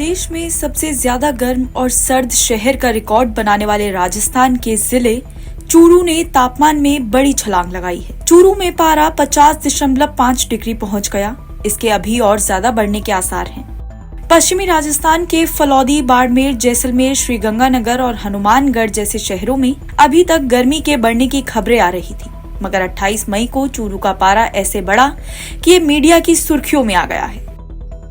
देश में सबसे ज्यादा गर्म और सर्द शहर का रिकॉर्ड बनाने वाले राजस्थान के जिले चूरू ने तापमान में बड़ी छलांग लगाई है। चूरू में पारा 50.5 डिग्री पहुंच गया। इसके अभी और ज्यादा बढ़ने के आसार हैं। पश्चिमी राजस्थान के फलौदी, बाड़मेर, जैसलमेर, श्रीगंगानगर और हनुमानगढ़ जैसे शहरों में अभी तक गर्मी के बढ़ने की खबरें आ रही थी, मगर 28 मई को चूरू का पारा ऐसे बढ़ा कि ये मीडिया की सुर्खियों में आ गया है।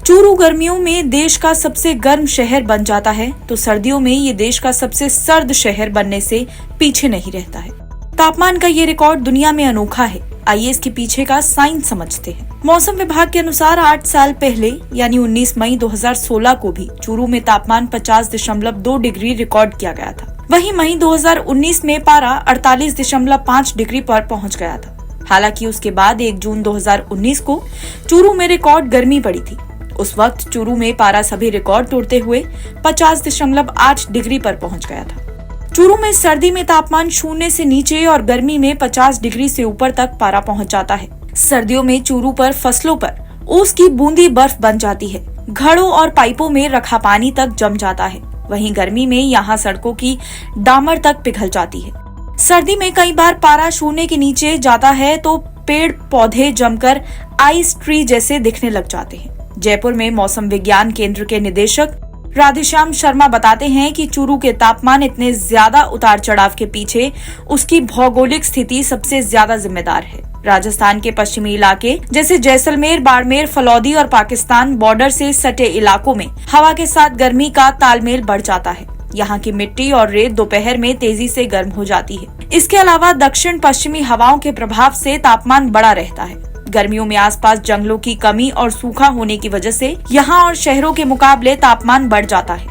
चूरू गर्मियों में देश का सबसे गर्म शहर बन जाता है तो सर्दियों में ये देश का सबसे सर्द शहर बनने से पीछे नहीं रहता है। तापमान का ये रिकॉर्ड दुनिया में अनोखा है। आइए इसके पीछे का साइंस समझते हैं। मौसम विभाग के अनुसार 8 साल पहले यानी 19 मई 2016 को भी चूरू में तापमान 50.2 डिग्री रिकॉर्ड किया गया था। वहीं मई 2019 में पारा 48.5 डिग्री पर पहुंच गया था। हालांकि उसके बाद 1 जून 2019 को चूरू में रिकॉर्ड गर्मी पड़ी थी। उस वक्त चूरू में पारा सभी रिकॉर्ड तोड़ते हुए 50.8 डिग्री पर पहुंच गया था। चूरू में सर्दी में तापमान 0 से नीचे और गर्मी में 50 डिग्री से ऊपर तक पारा पहुंच जाता है। सर्दियों में चूरू पर फसलों पर ओस की बूंदी बर्फ बन जाती है। घड़ों और पाइपों में रखा पानी तक जम जाता है। वहीं गर्मी में यहाँ सड़कों की डामर तक पिघल जाती है। सर्दी में कई बार पारा 0 के नीचे जाता है तो पेड़ पौधे जमकर आइस ट्री जैसे दिखने लग जाते हैं। जयपुर में मौसम विज्ञान केंद्र के निदेशक राधेश्याम शर्मा बताते हैं कि चूरू के तापमान इतने ज्यादा उतार चढ़ाव के पीछे उसकी भौगोलिक स्थिति सबसे ज्यादा जिम्मेदार है। राजस्थान के पश्चिमी इलाके जैसे जैसलमेर, बाड़मेर, फलौदी और पाकिस्तान बॉर्डर से सटे इलाकों में हवा के साथ गर्मी का तालमेल बढ़ जाता है। यहाँ की मिट्टी और रेत दोपहर में तेजी से गर्म हो जाती है। इसके अलावा दक्षिण पश्चिमी हवाओं के प्रभाव से तापमान बढ़ा रहता है। गर्मियों में आसपास जंगलों की कमी और सूखा होने की वजह से यहाँ और शहरों के मुकाबले तापमान बढ़ जाता है।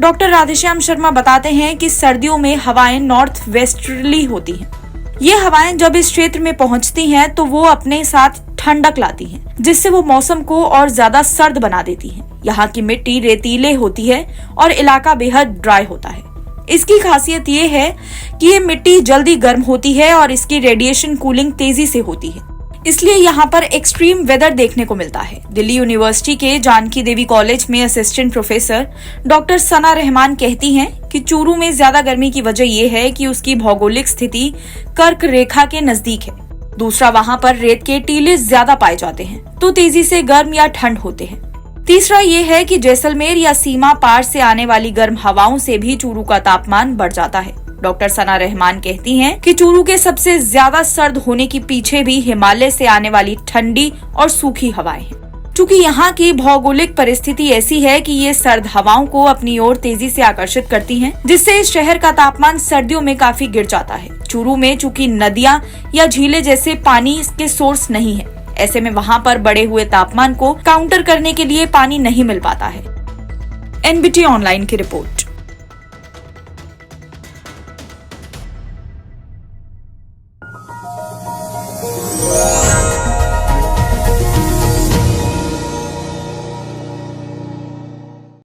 डॉक्टर राधेश्याम शर्मा बताते हैं कि सर्दियों में हवाएं नॉर्थ वेस्टर्ली होती हैं। ये हवाएं जब इस क्षेत्र में पहुंचती हैं तो वो अपने साथ ठंडक लाती हैं, जिससे वो मौसम को और ज्यादा सर्द बना देती हैं। यहाँ की मिट्टी रेतीले होती है और इलाका बेहद ड्राई होता है। इसकी खासियत ये है कि ये मिट्टी जल्दी गर्म होती है और इसकी रेडिएशन कूलिंग तेजी से होती है, इसलिए यहाँ पर एक्सट्रीम वेदर देखने को मिलता है। दिल्ली यूनिवर्सिटी के जानकी देवी कॉलेज में असिस्टेंट प्रोफेसर डॉक्टर सना रहमान कहती हैं कि चूरू में ज्यादा गर्मी की वजह ये है कि उसकी भौगोलिक स्थिति कर्क रेखा के नजदीक है। दूसरा, वहाँ पर रेत के टीले ज्यादा पाए जाते हैं तो तेजी से गर्म या ठंड होते हैं। तीसरा ये है कि जैसलमेर या सीमा पार से आने वाली गर्म हवाओं से भी चूरू का तापमान बढ़ जाता है। डॉक्टर सना रहमान कहती हैं कि चूरू के सबसे ज्यादा सर्द होने के पीछे भी हिमालय से आने वाली ठंडी और सूखी हवाएं हैं। चूंकि यहाँ की भौगोलिक परिस्थिति ऐसी है कि ये सर्द हवाओं को अपनी ओर तेजी से आकर्षित करती हैं, जिससे इस शहर का तापमान सर्दियों में काफी गिर जाता है। चूरू में चूंकि नदियाँ या झीलें जैसे पानी के सोर्स नहीं है, ऐसे में वहाँ पर बढ़े हुए तापमान को काउंटर करने के लिए पानी नहीं मिल पाता है। NBT ऑनलाइन की रिपोर्ट।